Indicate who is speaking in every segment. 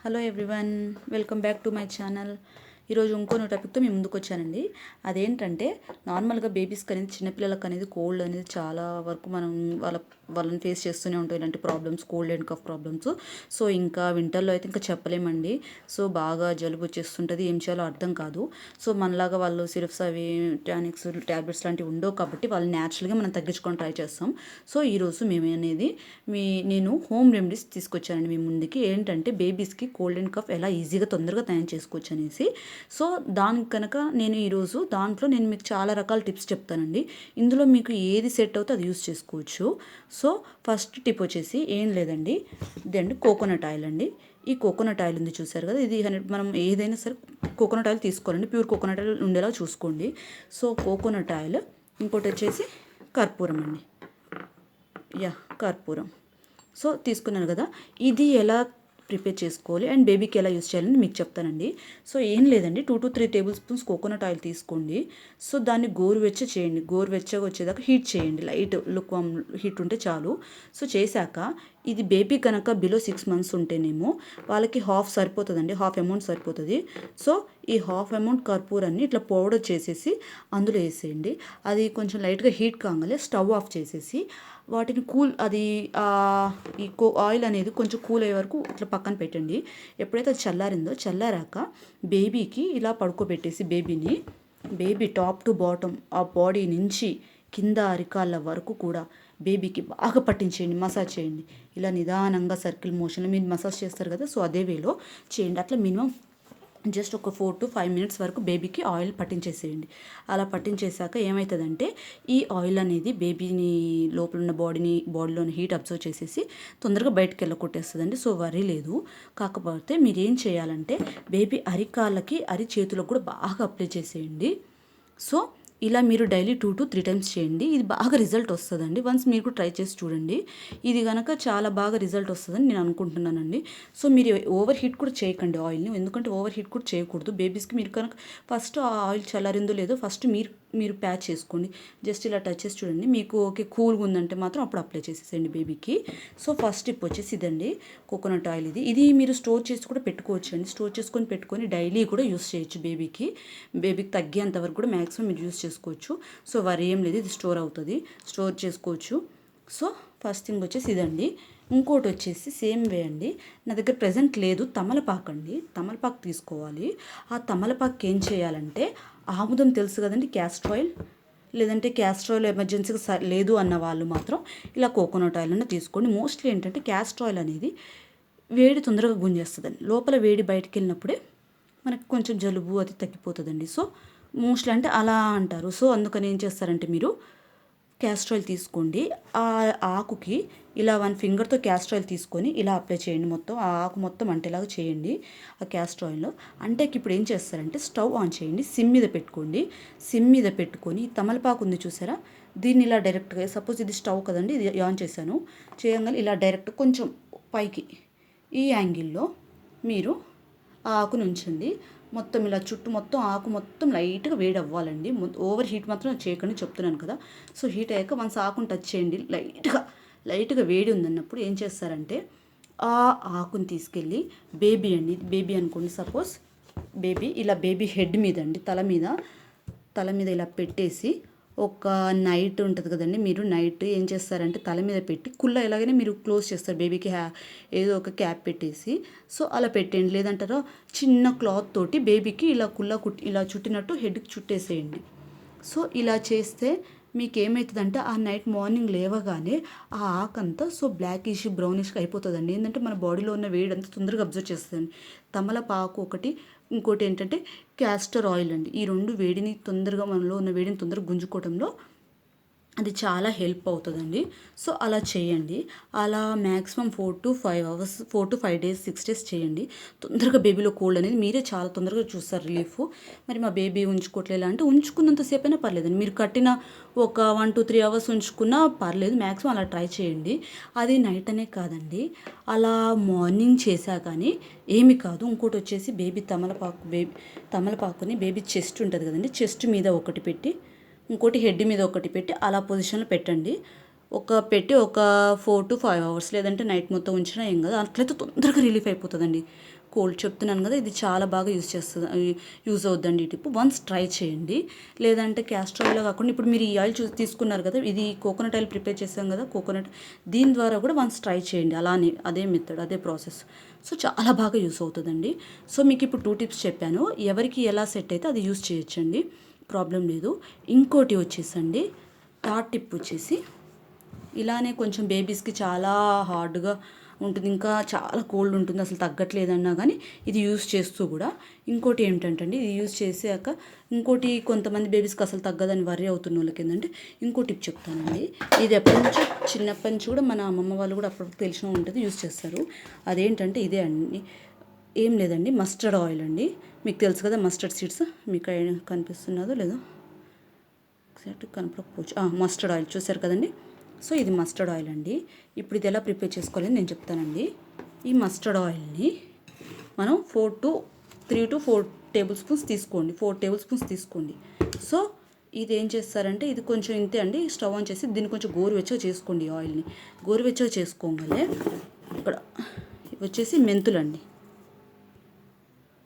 Speaker 1: Hello everyone, welcome back to my channel. ఈరోజు ఇంకో టాపిక్తో మేము ముందుకు వచ్చానండి. అదేంటంటే నార్మల్గా బేబీస్కి అనేది చిన్నపిల్లలకు అనేది కోల్డ్ అనేది చాలా వరకు మనం వాళ్ళని ఫేస్ చేస్తూనే ఉంటాం ఇలాంటి problems, cold and cough problems. So ఇంకా వింటర్లో అయితే ఇంకా చెప్పలేమండి. సో బాగా జలుబు వచ్చేస్తుంటుంది, ఏం చేయాలో అర్థం కాదు. సో మనలాగా వాళ్ళు సిరప్స్ అవి టానిక్స్ ట్యాబ్లెట్స్ లాంటివి ఉండవు కాబట్టి వాళ్ళు న్యాచురల్గా మనం తగ్గించుకొని ట్రై చేస్తాం. సో ఈరోజు మేము అనేది నేను హోమ్ రెమెడీస్ తీసుకొచ్చానండి మీ ముందుకి. ఏంటంటే బేబీస్కి కోల్డ్ అండ్ కఫ్ ఎలా ఈజీగా తొందరగా తయారు చేసుకోవచ్చు అనేసి. సో దానికి కనుక నేను ఈరోజు దాంట్లో నేను మీకు చాలా రకాల టిప్స్ చెప్తానండి. ఇందులో మీకు ఏది సెట్ అవుతే అది యూస్ చేసుకోవచ్చు. సో ఫస్ట్ టిప్ వచ్చేసి ఏం లేదండి, ఇదండి కోకోనట్ ఆయిల్ అండి. ఈ కోకోనట్ ఆయిల్ ఉంది చూసారు కదా, ఇది మనం ఏదైనా సరే కోకోనట్ ఆయిల్ తీసుకోవాలండి, ప్యూర్ కోకోనట్ ఆయిల్ ఉండేలా చూసుకోండి. సో కోకోనట్ ఆయిల్, ఇంకోటి వచ్చేసి కర్పూరం అండి, కర్పూరం. సో తీసుకున్నాను కదా, ఇది ఎలా ప్రిపేర్ చేసుకోవాలి అండ్ బేబీకి ఎలా యూస్ చేయాలని మీకు చెప్తానండి. సో ఏం లేదండి, 2 to 3 table spoons coconut oil తీసుకోండి. సో దాన్ని గోరువెచ్చ చేయండి, గోరువెచ్చగా వచ్చేదాకా హీట్ చేయండి, లైట్ లుక్ హీట్ ఉంటే చాలు. సో చేశాక ఇది బేబీ కనుక బిలో 6 months ఉంటేనేమో వాళ్ళకి హాఫ్ సరిపోతుందండి, హాఫ్ అమౌంట్ సరిపోతుంది. సో ఈ హాఫ్ అమౌంట్ కర్పూరాన్ని ఇట్లా పౌడర్ చేసేసి అందులో వేసేయండి. అది కొంచెం లైట్గా హీట్ కాగానే స్టవ్ ఆఫ్ చేసేసి వాటిని ఈ ఆయిల్ అనేది కొంచెం కూల్ అయ్యే వరకు ఇట్లా పక్కన పెట్టండి. ఎప్పుడైతే అది చల్లారాక బేబీకి ఇలా పడుకోబెట్టేసి బేబీ టాప్ టు బాటమ్ ఆ బాడీ నుంచి కింద అరికాళ్ళ వరకు కూడా బేబీకి బాగా పట్టించేయండి, మసాజ్ చేయండి. ఇలా నిదానంగా సర్కిల్ మోషన్లో మీరు మసాజ్ చేస్తారు కదా, సో అదే వేలో చేయండి. అట్లా మినిమం జస్ట్ ఒక 4 to 5 minutes వరకు బేబీకి ఆయిల్ పట్టించేసేయండి. అలా పట్టించేసాక ఏమవుతుందంటే ఈ ఆయిల్ అనేది బేబీని లోపల ఉన్న బాడీలోని హీట్ అబ్జర్వ్ చేసేసి తొందరగా బయటకు కొట్టేస్తుందండి. సో వరీ లేదు. కాకపోతే మీరు ఏం చేయాలంటే బేబీ అరికాళ్ళకి చేతులకు కూడా బాగా అప్లై చేసేయండి. సో ఇలా మీరు డైలీ 2 to 3 times చేయండి. ఇది బాగా రిజల్ట్ వస్తుందండి. వన్స్ మీరు కూడా ట్రై చేసి చూడండి. ఇది కనుక చాలా బాగా రిజల్ట్ వస్తుందని నేను అనుకుంటున్నానండి. సో మీరు ఓవర్ హీట్ కూడా చేయకండి ఆయిల్ని, ఎందుకంటే ఓవర్ హీట్ కూడా చేయకూడదు. బేబీస్కి మీరు కనుక ఫస్ట్ ఆ ఆయిల్ చల్లారిందో లేదో ఫస్ట్ మీరు ప్యాచ్ చేసుకోండి. జస్ట్ ఇలా టచ్ చేసి చూడండి. మీకు ఓకే కూల్గా ఉందంటే మాత్రం అప్పుడు అప్లై చేసేసేయండి బేబీకి. సో ఫస్ట్ టిప్ వచ్చేసి ఇదండి, కోకోనట్ ఆయిల్. ఇది మీరు స్టోర్ చేసి కూడా పెట్టుకోవచ్చు అండి. స్టోర్ చేసుకొని పెట్టుకొని డైలీ కూడా యూస్ చేయొచ్చు. బేబీకి తగ్గేంత వరకు కూడా మ్యాక్సిమం మీరు యూస్ చేసుకోవచ్చు. సో వరి ఏం లేదు, ఇది స్టోర్ చేసుకోవచ్చు. సో ఫస్ట్ థింగ్ వచ్చేసి ఇదండి. ఇంకోటి వచ్చేసి సేమ్ వే అండి, నా దగ్గర ప్రజెంట్ లేదు, తమలపాకు అండి. తమలపాకు తీసుకోవాలి. ఆ తమలపాకు ఏం చేయాలంటే ఆముదం తెలుసు కదండి, క్యాస్టర్ ఆయిల్, లేదంటే క్యాస్టర్ ఆయిల్ ఎమర్జెన్సీగా లేదు అన్న వాళ్ళు మాత్రం ఇలా కోకోనట్ ఆయిల్ అన్న తీసుకోండి. మోస్ట్లీ ఏంటంటే క్యాస్టర్ ఆయిల్ అనేది వేడి తొందరగా గుంజేస్తుందండి. లోపల వేడి బయటికి వెళ్ళినప్పుడే మనకి కొంచెం జలుబు అది తగ్గిపోతుందండి. సో మోస్ట్లీ అంటే అలా అంటారు. సో అందుకని ఏం చేస్తారంటే మీరు క్యాస్టర్ ఆయిల్ తీసుకోండి. ఆ ఆకుకి ఇలా 1 fingerతో క్యాస్టర్ ఆయిల్ తీసుకొని ఇలా అప్లై చేయండి. మొత్తం ఆ ఆకు మొత్తం అంటేలాగా చేయండి ఆ క్యాస్టర్ ఆయిల్లో. అంటే ఇప్పుడు ఏం చేస్తారంటే స్టవ్ ఆన్ చేయండి, సిమ్ మీద పెట్టుకోండి. సిమ్ మీద పెట్టుకొని తమలపాకు ఉంది చూసారా, దీన్ని ఇలా డైరెక్ట్గా, సపోజ్ ఇది స్టవ్ కదండి, ఇది ఆన్ చేశాను, చేయగానే ఇలా డైరెక్ట్ కొంచెం పైకి ఈ యాంగిల్లో మీరు ఆ ఆకును ఉంచండి. మొత్తం ఇలా చుట్టూ మొత్తం ఆకు మొత్తం లైట్గా వేడి అవ్వాలండి. ఓవర్ హీట్ మాత్రం చేయకండి, చెప్తున్నాను కదా. సో హీట్ అయ్యాక వన్స్ ఆకును టచ్ చేయండి. లైట్గా వేడి ఉందన్నప్పుడు ఏం చేస్తారంటే ఆ ఆకుని తీసుకెళ్ళి బేబీ అనుకోండి, సపోజ్ బేబీ హెడ్ మీద అండి, తల మీద ఇలా పెట్టేసి ఒక నైట్ ఉంటుంది కదండి, మీరు నైట్ ఏం చేస్తారంటే తల మీద పెట్టి కుల్ల ఎలాగైనా మీరు క్లోజ్ చేస్తారు బేబీకి, ఏదో ఒక క్యాప్ పెట్టేసి. సో అలా పెట్టండి. లేదంటారా చిన్న క్లాత్ తోటి బేబీకి ఇలా ఇలా చుట్టినట్టు హెడ్కి చుట్టేసేయండి. సో ఇలా చేస్తే మీకు ఏమవుతుందంటే ఆ నైట్ మార్నింగ్ లేవగానే ఆ ఆకంతా సో బ్లాకిష్ బ్రౌనిష్గా అయిపోతుందండి. ఏంటంటే మన బాడీలో ఉన్న వేడి అంతా తొందరగా అబ్జర్వ్ చేస్తుందండి. తమలపాకు ఒకటి, ఇంకోటి ఏంటంటే క్యాస్టర్ ఆయిల్ అండి. ఈ 2 వేడిని తొందరగా, మనలో ఉన్న వేడిని తొందరగా గుంజుకోవడంలో అది చాలా హెల్ప్ అవుతుందండి. సో అలా చేయండి. అలా maximum 4 to 5 hours, 4 to 5 days, 6 days చేయండి. తొందరగా బేబీలో కోల్డ్ అనేది మీరే చాలా తొందరగా చూస్తారు రిలీఫ్. మరి మా బేబీ ఉంచుకోవట్లేదు అంటే ఉంచుకున్నంతసేపు అయినా పర్లేదండి. మీరు కట్టిన ఒక 1 to 3 hours ఉంచుకున్నా పర్లేదు. మ్యాక్సిమం అలా ట్రై చేయండి. అది నైట్ అనే కాదండి, అలా మార్నింగ్ చేశా కానీ ఏమి కాదు. ఇంకోటి వచ్చేసి తమలపాకుని బేబీ చెస్ట్ ఉంటుంది కదండి, చెస్ట్ మీద ఒకటి పెట్టి ఇంకోటి హెడ్ మీద ఒకటి పెట్టి అలా పొజిషన్లో పెట్టండి. పెట్టి ఒక 4 to 5 అవర్స్ లేదంటే నైట్ మొత్తం ఉంచినా ఏం కాదు. అట్లయితే తొందరగా రిలీఫ్ అయిపోతుందండి కోల్డ్. చెప్తున్నాను కదా, ఇది చాలా బాగా యూజ్ అవుద్దండి ఈ టిప్. వన్స్ ట్రై చేయండి. లేదంటే క్యాస్టర్ ఆయిల్లో కాకుండా ఇప్పుడు మీరు ఈ ఆయిల్ తీసుకున్నారు కదా, ఇది కోకోనట్ ఆయిల్ ప్రిపేర్ చేసాం కదా, కోకోనట్, దీని ద్వారా కూడా వన్స్ ట్రై చేయండి. అలానే అదే మెథడ్, అదే ప్రాసెస్. సో చాలా బాగా యూస్ అవుతుందండి. సో మీకు ఇప్పుడు 2 టిప్స్ చెప్పాను. ఎవరికి ఎలా సెట్ అయితే అది యూస్ చేయొచ్చండి, ప్రాబ్లం లేదు. ఇంకోటి వచ్చేసండి, థర్డ్ టిప్ వచ్చేసి, ఇలానే కొంచెం బేబీస్కి చాలా హార్డ్గా ఉంటుంది, ఇంకా చాలా కోల్డ్ ఉంటుంది, అసలు తగ్గట్లేదన్నా కానీ ఇది యూస్ చేస్తూ కూడా ఇంకోటి ఏమిటంటే అండి, ఇది యూస్ చేసాక ఇంకోటి, కొంతమంది బేబీస్కి అసలు తగ్గదని వర్రీ అవుతున్న వాళ్ళకి ఏంటంటే ఇంకో టిప్ చెప్తానండి. ఇది ఎప్పటి నుంచో, చిన్నప్పటి నుంచి కూడా మన అమ్మమ్మ వాళ్ళు కూడా అప్పటికి తెలిసిన ఉంటుంది, యూస్ చేస్తారు. అదేంటంటే ఇదే అండి, ఏం లేదండి, మస్టర్డ్ ఆయిల్ అండి. మీకు తెలుసు కదా మస్టర్డ్ సీడ్స్, మీకు కనిపిస్తున్నదో లేదో ఎగ్జాక్ట్ కనపడకపోవచ్చు. మస్టర్డ్ ఆయిల్ చూసారు కదండి. సో ఇది మస్టర్డ్ ఆయిల్ అండి. ఇప్పుడు ఇది ఎలా ప్రిపేర్ చేసుకోవాలని నేను చెప్తానండి. ఈ మస్టర్డ్ ఆయిల్ని మనం 3 to 4 టేబుల్ స్పూన్స్ తీసుకోండి. 4 టేబుల్ స్పూన్స్ తీసుకోండి. సో ఇది ఏం చేస్తారంటే, ఇది కొంచెం ఇంతే అండి. స్టవ్ ఆన్ చేసి దీన్ని కొంచెం గోరువెచ్చగా చేసుకోండి. ఈ ఆయిల్ని గోరువెచ్చగా చేసుకోగలే. ఇక్కడ వచ్చేసి మెంతులండి,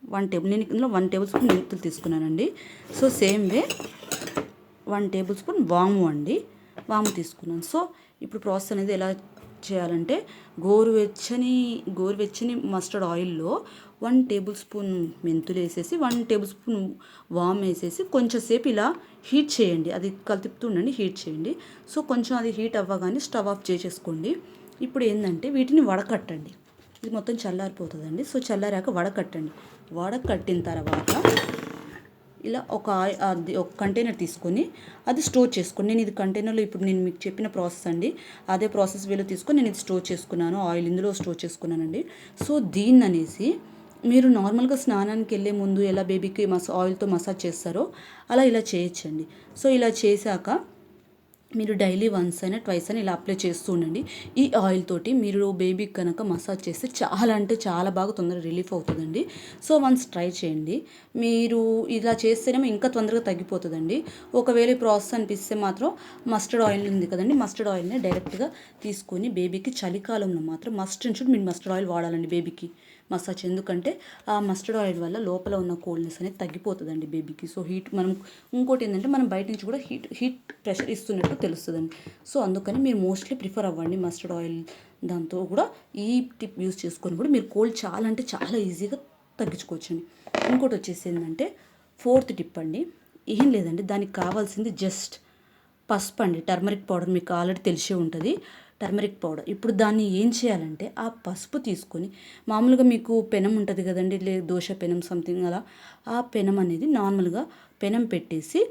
Speaker 1: 1 టేబుల్, నేను ఇందులో 1 టేబుల్ స్పూన్ మెంతులు తీసుకున్నానండి. So same way 1 table spoon వాము తీసుకున్నాను. సో ఇప్పుడు ప్రాసెస్ అనేది ఎలా చేయాలంటే, గోరువెచ్చని మస్టర్డ్ ఆయిల్లో 1 టేబుల్ స్పూన్ మెంతులు వేసేసి 1 టేబుల్ స్పూన్ వామ్ వేసేసి కొంచెం సేపు ఇలా హీట్ చేయండి. అది కలుపుతుండండి, హీట్ చేయండి. సో కొంచెం అది హీట్ అవ్వగానే స్టవ్ ఆఫ్ చేసేసుకోండి. ఇప్పుడు ఏంటంటే వీటిని వడకట్టండి. ఇది మొత్తం చల్లారిపోతుందండి. సో చల్లారాక వడకట్టండి. వడకట్టిన తర్వాత ఇలా ఒక కంటైనర్ తీసుకొని అది స్టోర్ చేసుకోండి. నేను ఇది కంటైనర్లో, ఇప్పుడు నేను మీకు చెప్పిన ప్రాసెస్ అండి, అదే ప్రాసెస్ వేలో తీసుకొని నేను ఇది స్టోర్ చేసుకున్నాను. ఆయిల్ ఇందులో స్టోర్ చేసుకున్నానండి. సో దీన్ని అనేసి మీరు నార్మల్గా స్నానానికి వెళ్ళే ముందు ఎలా బేబీకి ఆయిల్తో మసాజ్ చేస్తారో అలా ఇలా చేయొచ్చండి. సో ఇలా చేశాక మీరు డైలీ వన్స్ అయినా ట్వైస్ అయినా ఇలా అప్లై చేస్తూ ఉండండి. ఈ ఆయిల్ తోటి మీరు బేబీకి కనుక మసాజ్ చేస్తే చాలా అంటే చాలా బాగా తొందరగా రిలీఫ్ అవుతుందండి. సో వన్స్ ట్రై చేయండి. మీరు ఇలా చేస్తేనేమో ఇంకా తొందరగా తగ్గిపోతుందండి. ఒకవేళ ఈ ప్రాసెస్ అనిపిస్తే మాత్రం మస్టర్డ్ ఆయిల్ ఉంది కదండి, మస్టర్డ్ ఆయిల్ని డైరెక్ట్గా తీసుకొని బేబీకి చలికాలంలో మాత్రం మీరు మస్టర్డ్ ఆయిల్ వాడాలండి బేబీకి మసాజ్. ఎందుకంటే ఆ మస్టర్డ్ ఆయిల్ వల్ల లోపల ఉన్న కోల్డ్నెస్ అనేది తగ్గిపోతుందండి బేబీకి. సో మనం ఇంకోటి ఏంటంటే, మనం బయట నుంచి కూడా హీట్ ప్రెషర్ ఇస్తున్నట్టు తెలుస్తుందండి. సో అందుకని మీరు మోస్ట్లీ ప్రిఫర్ అవ్వండి మస్టర్డ్ ఆయిల్. దాంతో కూడా ఈ టిప్ యూస్ చేసుకొని కూడా మీరు కోల్డ్ చాలా అంటే చాలా ఈజీగా తగ్గించుకోవచ్చండి. ఇంకోటి వచ్చేసి ఏంటంటే, 4th టిప్ అండి, ఏం లేదండి, దానికి కావాల్సింది జస్ట్ పసుపు అండి. టర్మరిక్ పౌడర్ మీకు ఆల్రెడీ తెలిసే ఉంటుంది, టర్మరిక్ పౌడర్. ఇప్పుడు దాన్ని ఏం చేయాలంటే, ఆ పసుపు తీసుకొని, మామూలుగా మీకు పెనం ఉంటుంది కదండి, దోశ పెనం సంథింగ్ అలా, ఆ పెనం అనేది నార్మల్గా పెనం పెట్టేసి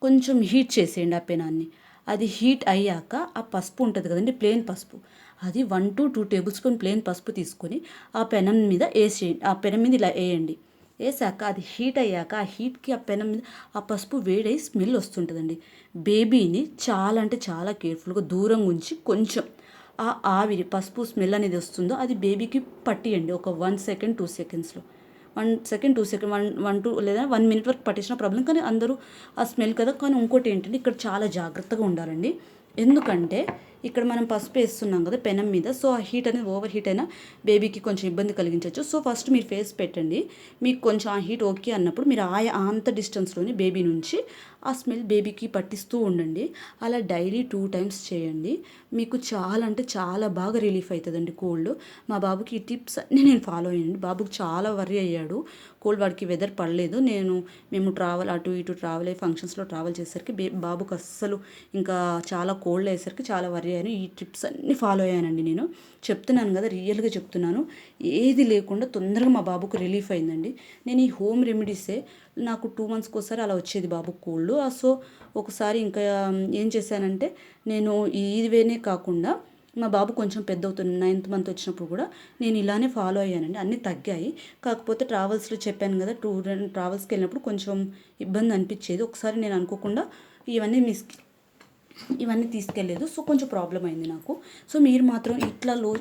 Speaker 1: కొంచెం హీట్ చేసేయండి ఆ పెనాన్ని. అది హీట్ అయ్యాక ఆ పసుపు ఉంటుంది కదండి, ప్లెయిన్ పసుపు, అది 1 to 2 టేబుల్ స్పూన్ ప్లెయిన్ పసుపు తీసుకొని ఆ పెనం మీద వేసేయండి. ఆ పెనం మీద ఇలా వేయండి. వేసాక అది హీట్ అయ్యాక ఆ హీట్కి ఆ పెనం మీద ఆ పసుపు వేడై స్మెల్ వస్తుంటుందండి. బేబీని చాలా అంటే చాలా కేర్ఫుల్గా దూరంగా ఉంచి కొంచెం ఆ ఆవిరి పసుపు స్మెల్ అనేది వస్తుందో అది బేబీకి పట్టియండి. ఒక 1 సెకండ్ 2 సెకండ్స్లో, 1 సెకండ్ 2 సెకండ్ 1 లేదా 1 మినిట్ వరకు పట్టించిన ప్రాబ్లం. కానీ అందరూ ఆ స్మెల్ కదా. కానీ ఇంకోటి ఏంటంటే, ఇక్కడ చాలా జాగ్రత్తగా ఉండాలండి. ఎందుకంటే ఇక్కడ మనం పసుపు వేస్తున్నాం కదా పెనం మీద. సో ఆ హీట్ అనేది ఓవర్ హీట్ అయినా బేబీకి కొంచెం ఇబ్బంది కలిగించవచ్చు. సో ఫస్ట్ మీరు ఫేస్ పెట్టండి. మీకు కొంచెం ఆ హీట్ ఓకే అన్నప్పుడు మీరు అంత డిస్టెన్స్లోని బేబీ నుంచి ఆ స్మెల్ బేబీకి పట్టిస్తూ ఉండండి. అలా డైలీ 2 టైమ్స్ చేయండి. మీకు చాలా అంటే చాలా బాగా రిలీఫ్ అవుతుందండి కోల్డ్. మా బాబుకి ఈ టిప్స్ అన్నీ నేను ఫాలో అయ్యానండి. బాబుకి చాలా వర్రీ అయ్యాడు కోల్డ్. వాడికి వెదర్ పడలేదు. మేము అటు ఇటు ట్రావెల్ అయ్యి ఫంక్షన్స్లో ట్రావెల్ చేసేసరికి బాబుకి అస్సలు ఇంకా చాలా కోల్డ్ అయ్యేసరికి చాలా వర్రీ అయ్యాను. ఈ టిప్స్ అన్నీ ఫాలో అయ్యానండి. నేను చెప్తున్నాను కదా, రియల్గా చెప్తున్నాను, ఏది లేకుండా తొందరగా మా బాబుకు రిలీఫ్ అయిందండి. నేను ఈ హోమ్ రెమెడీసే, నాకు 2 మంత్స్కి ఒకసారి అలా వచ్చేది బాబుకు కోల్డ్. సో ఒకసారి ఇంకా ఏం చేశానంటే, నేను ఈ వేనే కాకుండా మా బాబు కొంచెం పెద్ద అవుతుంది 9th మంత్ వచ్చినప్పుడు కూడా నేను ఇలానే ఫాలో అయ్యానండి. అన్నీ తగ్గాయి. కాకపోతే ట్రావెల్స్లో చెప్పాను కదా, ట్రావెల్స్కి వెళ్ళినప్పుడు కొంచెం ఇబ్బంది అనిపించేది. ఒకసారి నేను అనుకోకుండా ఇవన్నీ తీసుకెళ్ళలేదు. సో కొంచెం ప్రాబ్లం అయింది నాకు. సో మీరు మాత్రం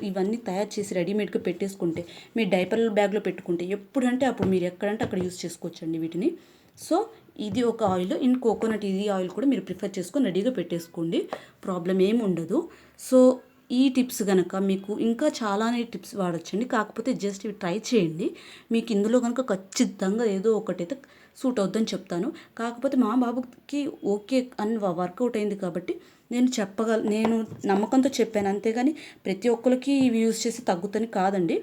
Speaker 1: ఇవన్నీ తయారు చేసి రెడీమేడ్గా పెట్టేసుకుంటే, మీ డైపర్ బ్యాగ్లో పెట్టుకుంటే ఎప్పుడంటే అప్పుడు మీరు ఎక్కడంటే అక్కడ యూస్ చేసుకోవచ్చండి వీటిని. సో ఇది ఒక ఆయిల్, ఇన్ కోకోనట్ ఇది ఆయిల్ కూడా మీరు ప్రిఫర్ చేసుకొని రెడీగా పెట్టేసుకోండి, ప్రాబ్లం ఏమి ఉండదు. సో ఈ టిప్స్ కనుక మీకు ఇంకా చాలానే టిప్స్ వాడొచ్చండి, కాకపోతే జస్ట్ ఇవి ట్రై చేయండి. మీకు ఇందులో కనుక ఖచ్చితంగా ఏదో ఒకటైతే సూట్ అవుద్దని చెప్తాను. కాకపోతే మా బాబుకి ఓకే అని వర్కౌట్ అయింది కాబట్టి నేను నమ్మకంతో చెప్పాను, అంతేగాని ప్రతి ఒక్కరికి ఇవి యూజ్ చేసి తగ్గుతని కాదండి.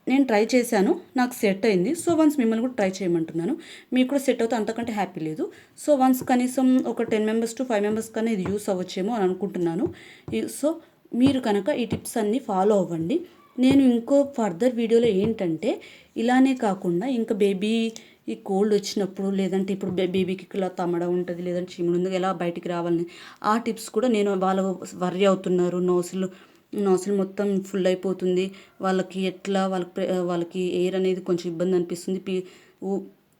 Speaker 1: నేను ట్రై చేశాను, నాకు సెట్ అయింది. సో వన్స్ మిమ్మల్ని కూడా ట్రై చేయమంటున్నాను. మీకు కూడా సెట్ అవుతే అంతకంటే హ్యాపీ లేదు. సో వన్స్ కనీసం ఒక 10 మెంబర్స్ టు 5 మెంబర్స్ కన్నా ఇది యూస్ అవ్వచ్చేమో అని అనుకుంటున్నాను. సో మీరు కనుక ఈ టిప్స్ అన్నీ ఫాలో అవ్వండి. నేను ఇంకో ఫర్దర్ వీడియోలో ఏంటంటే ఇలానే కాకుండా ఇంకా బేబీ ఈ కోల్డ్ వచ్చినప్పుడు, లేదంటే ఇప్పుడు బేబీకి ఇలా తమడ ఉంటుంది, లేదంటే చీముడు ఉంది, ఎలా బయటికి రావాలని ఆ టిప్స్ కూడా నేను వాళ్ళు వర్రీ అవుతున్నారు, నోసిల్ మొత్తం ఫుల్ అయిపోతుంది, వాళ్ళకి ఎట్లా వాళ్ళకి ఎయిర్ అనేది కొంచెం ఇబ్బంది అనిపిస్తుంది,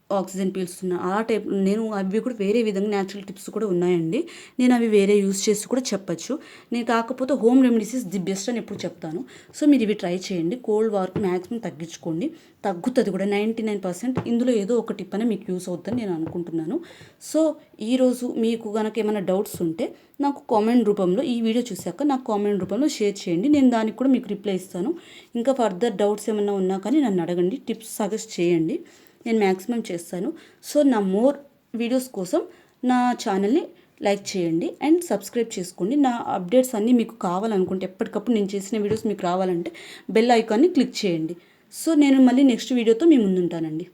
Speaker 1: ఆక్సిజన్ పీల్చుతున్నా ఆ టైప్ నేను అవి కూడా వేరే విధంగా న్యాచురల్ టిప్స్ కూడా ఉన్నాయండి. నేను అవి వేరే యూస్ చేసి కూడా చెప్పచ్చు. నేను కాకపోతే home remedies is the best అని ఎప్పుడు చెప్తాను. సో మీరు ఇవి ట్రై చేయండి. కోల్డ్ వార్క్ మ్యాక్సిమం తగ్గించుకోండి, తగ్గుతుంది కూడా 99%. ఇందులో ఏదో ఒక టిప్ అనేది మీకు యూస్ అవుతుందని నేను అనుకుంటున్నాను. సో ఈరోజు మీకు కనుక ఏమైనా డౌట్స్ ఉంటే నాకు కామెంట్ రూపంలో, ఈ వీడియో చూశాక నాకు కామెంట్ రూపంలో షేర్ చేయండి, నేను దానికి కూడా మీకు రిప్లై ఇస్తాను. ఇంకా ఫర్దర్ డౌట్స్ ఏమైనా ఉన్నా కానీ నన్ను అడగండి, టిప్స్ సజెస్ట్ చేయండి, నేను మ్యాక్సిమం చేస్తాను. సో నా మోర్ వీడియోస్ కోసం నా ఛానల్ని లైక్ చేయండి అండ్ సబ్స్క్రైబ్ చేసుకోండి. నా అప్డేట్స్ అన్నీ మీకు కావాలనుకుంటే, ఎప్పటికప్పుడు నేను చేసిన వీడియోస్ మీకు రావాలంటే బెల్ ఐకాన్ని క్లిక్ చేయండి. సో నేను మళ్ళీ నెక్స్ట్ వీడియోతో మీ ముందుంటానండి.